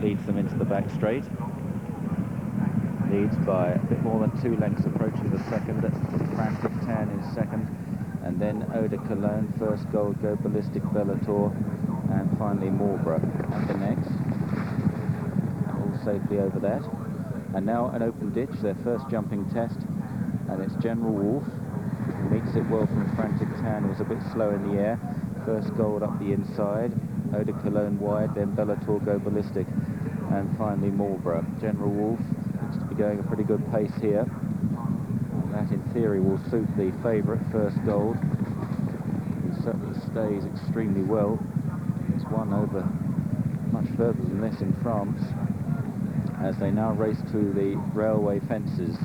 leads them into the back straight. Leads by a bit more than 2 lengths, approaching the second. Frantic Tan in second, and then Eau de Cologne, First Gold, Go Ballistic, Bellator, and finally Marlborough at the next. All safely over that. And now an open ditch, their first jumping test, and it's General Wolf. Meets it well from Frantic Tan, who was a bit slow in the air. First Gold up the inside, Eau de Cologne wide, then Bellator, Go Ballistic, and finally Marlborough. General Wolf looks to be going a pretty good pace here, and that in theory will suit the favourite First Gold. He certainly stays extremely well. He's won over much further than this in France, as they now race to the railway fences.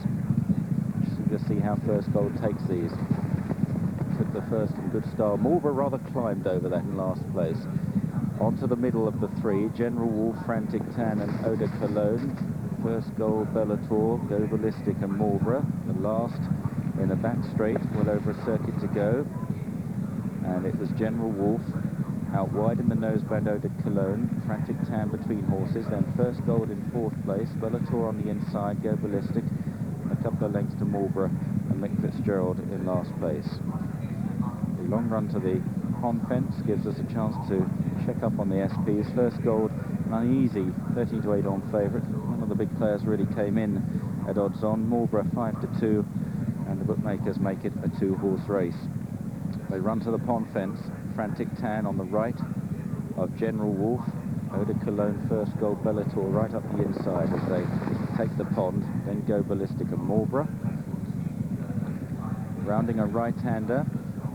Just see how First Gold takes these. Took the first in good style. Marlborough rather climbed over that in last place. Onto the middle of the 3, General Wolf, Frantic Tan and Eau de Cologne. First Gold, Bellator, Go Ballistic and Marlborough. The last in the back straight, well over a circuit to go. And it was General Wolf out wide in the noseband, Eau de Cologne, Frantic Tan between horses, then First Gold in 4th place, Bellator on the inside, Go Ballistic, a couple of lengths to Marlborough, and Mick Fitzgerald in last place. The long run to the pond fence gives us a chance to check up on the SPs. First Gold, an uneasy 13 to 8 on favourite. None of the big players really came in at odds on. Marlborough 5 to 2, and the bookmakers make it a 2-horse race. They run to the pond fence. Frantic Tan on the right of General Wolf, Eau de Cologne, First Gold, Bellator right up the inside as they take the pond, then Go Ballistic and Marlborough. Rounding a right-hander,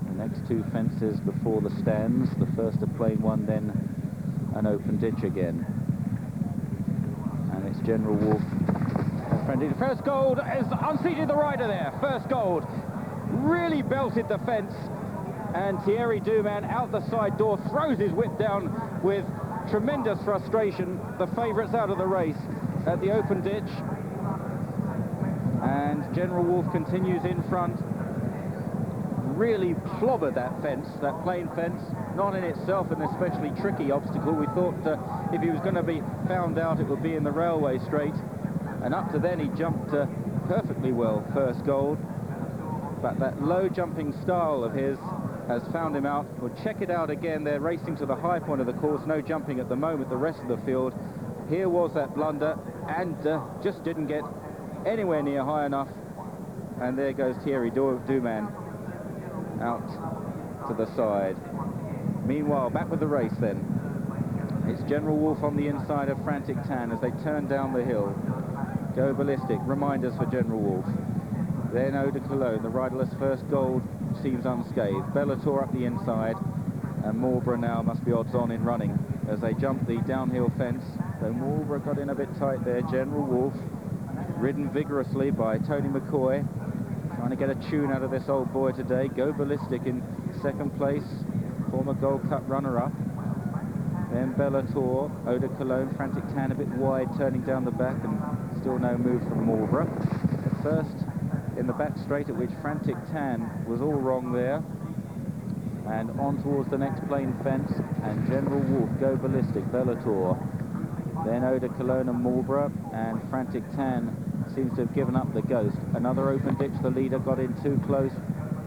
the next 2 fences before the stands, the first a plain one, then an open ditch again. And it's General Wolf. First Gold is unseated the rider there. First Gold really belted the fence, and Thierry Duman out the side door throws his whip down with tremendous frustration. The favourites out of the race at the open ditch, and General Wolf continues in front. Really clobbered that fence, that plain fence, not in itself an especially tricky obstacle. We thought if he was going to be found out, it would be in the railway straight, and up to then he jumped perfectly well, First Gold, but that low jumping style of his has found him out. We'll check it out again. They're racing to the high point of the course, no jumping at the moment, the rest of the field. Here was that blunder, and just didn't get anywhere near high enough, and there goes Thierry Duman out to the side. Meanwhile, back with the race then. It's General Wolf on the inside of Frantic Tan as they turn down the hill. Go Ballistic, reminders for General Wolf. Then Eau de Cologne, the riderless First Gold seems unscathed. Bellator up the inside, and Marlborough now must be odds on in running as they jump the downhill fence. So Marlborough got in a bit tight there. General Wolf, ridden vigorously by Tony McCoy, trying to get a tune out of this old boy today. Go Ballistic in 2nd place, former Gold Cup runner-up. Then Bellator, Eau de Cologne, Frantic Tan a bit wide, turning down the back, and still no move from Marlborough. At first, in the back straight, at which Frantic Tan was all wrong there, and on towards the next plain fence, and General Wolf, Go Ballistic, Bellator, then Eau de Cologne and Marlborough, and Frantic Tan seems to have given up the ghost. Another open ditch, the leader got in too close.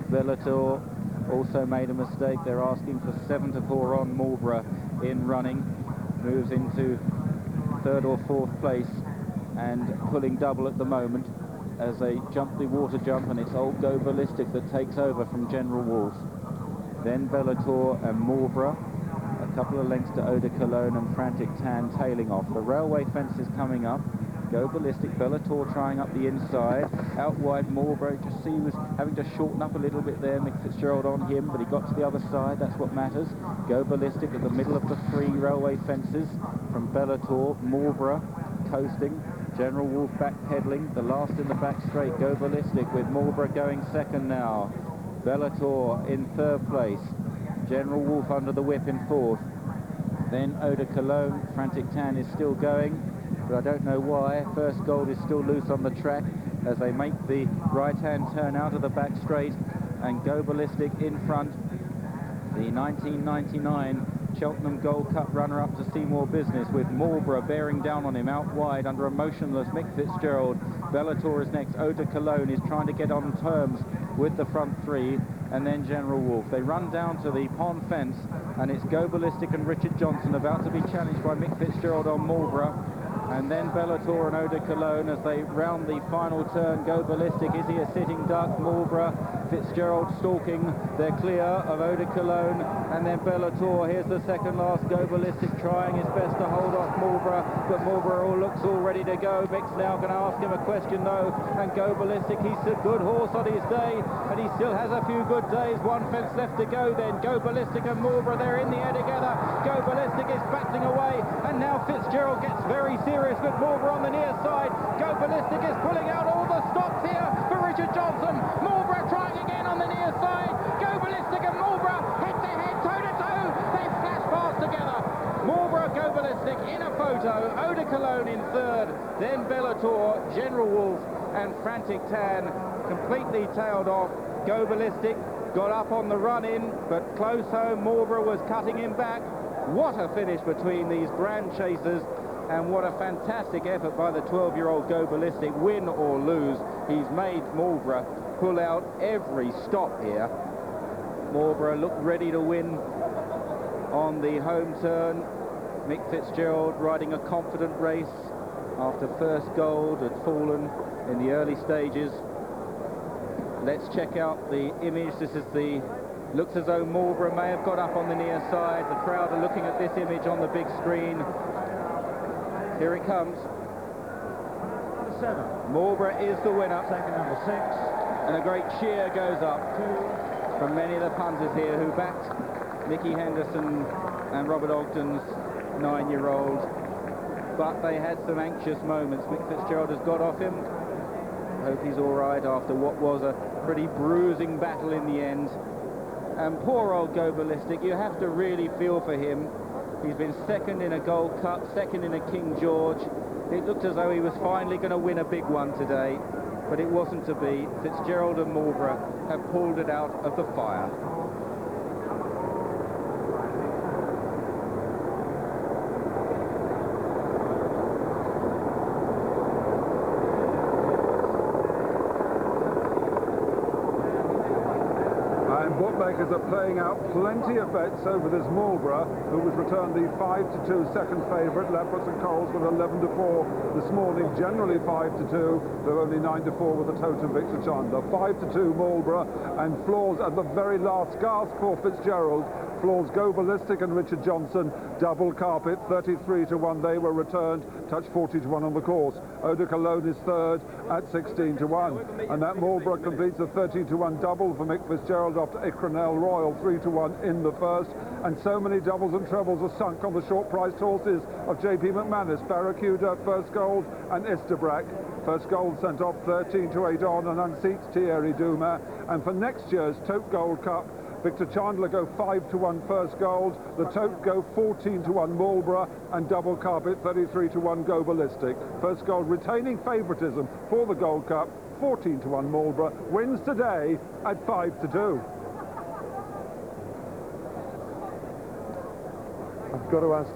Bellator also made a mistake. They're asking for 7 to 4 on Marlborough in running, moves into 3rd or 4th place and pulling double at the moment as they jump the water jump, and it's old Go Ballistic that takes over from General Wolf. Then Bellator and Marlborough, a couple of lengths to Eau de Cologne and Frantic Tan tailing off. The railway fence is coming up. Go Ballistic, Bellator trying up the inside. Out wide Marlborough, just see he was having to shorten up a little bit there. Mick Fitzgerald on him, but he got to the other side, that's what matters. Go Ballistic at the middle of the 3 railway fences from Bellator. Marlborough coasting. General Wolf backpedaling, the last in the back straight. Go Ballistic with Marlborough going 2nd now. Bellator in 3rd place. General Wolf under the whip in 4th. Then Eau de Cologne. Frantic Tan is still going, but I don't know why. First Gold is still loose on the track as they make the right-hand turn out of the back straight, and Go Ballistic in front. The 1999 Cheltenham Gold Cup runner-up to see more business, with Marlborough bearing down on him out wide under a motionless Mick Fitzgerald. Bellator is next. Eau de Cologne is trying to get on terms with the front three, and then General Wolf. They run down to the pond fence, and it's Go Ballistic and Richard Johnson about to be challenged by Mick Fitzgerald on Marlborough. And then Bellator and Eau de Cologne as they round the final turn. Go Ballistic, is he a sitting duck? Marlborough, Fitzgerald stalking. They're clear of Eau de Cologne, and then Bellator. Here's the second last. Go Ballistic trying his best to hold off Marlborough, but Marlborough looks all ready to go. Mick's now going to ask him a question though, and Go Ballistic, he's a good horse on his day, and he still has a few good days. One fence left to go then. Go Ballistic and Marlborough, they're in the air together. Go Ballistic is battling away, and now Fitzgerald gets very serious with Marlborough on the near side. Go Ballistic is pulling out all the stops here for Richard Johnson. Marlborough trying again on the near side. Go Ballistic and Marlborough head to head, toe to toe. They flash past together. Marlborough, Go Ballistic in a photo. Eau de Cologne in third. Then Bellator, General Wolf and Frantic Tan completely tailed off. Go Ballistic got up on the run in, but close home. Marlborough was cutting him back. What a finish between these grand chasers. And what a fantastic effort by the 12-year-old Go Ballistic. Win or lose, he's made Marlborough pull out every stop here. Marlborough looked ready to win on the home turn. Mick Fitzgerald riding a confident race after first gold had fallen in the early stages. Let's check out the image. This is the... Looks as though Marlborough may have got up on the near side. The crowd are looking at this image on the big screen. Here it comes. Number 7. Marlborough is the winner. Second, number 6. And a great cheer goes up 2. from many of the punters here who backed Mickey Henderson and Robert Ogden's 9-year-old. But they had some anxious moments. Mick Fitzgerald has got off him. Hope he's all right after what was a pretty bruising battle in the end. And poor old Go Ballistic, you have to really feel for him. He's been second in a Gold Cup, second in a King George. It looked as though he was finally going to win a big one today, but it wasn't to be. Fitzgerald and Marlborough have pulled it out of the fire. Bookmakers are playing out plenty of bets over this Marlborough, who was returned the 5-2 second favourite. Leprous and Coles with 11-4 this morning, generally 5-2, though only 9-4 with the Tote and Victor Chandler. 5-2 Marlborough, and floors at the very last gasp for Fitzgerald. Floors Go Ballistic and Richard Johnson, double carpet, 33-1 they were returned, touch 40-1 on the course. Eau de Cologne is third at 16-1, and that Marlborough completes a 13-1 double for Mick Fitzgerald after Ecranel Royal, 3-1 in the first, and so many doubles and trebles are sunk on the short-priced horses of J.P. McManus, Barracuda, First Gold and Estebrac. First Gold sent off 13-8 on and unseats Thierry Dumas, and for next year's Tote Gold Cup, Victor Chandler go 5-1 First Gold, the Tote go 14-1 Marlborough, and double carpet 33-1 Go Ballistic. First Gold retaining favouritism for the Gold Cup, 14-1 Marlborough, wins today at 5-2. I've got to ask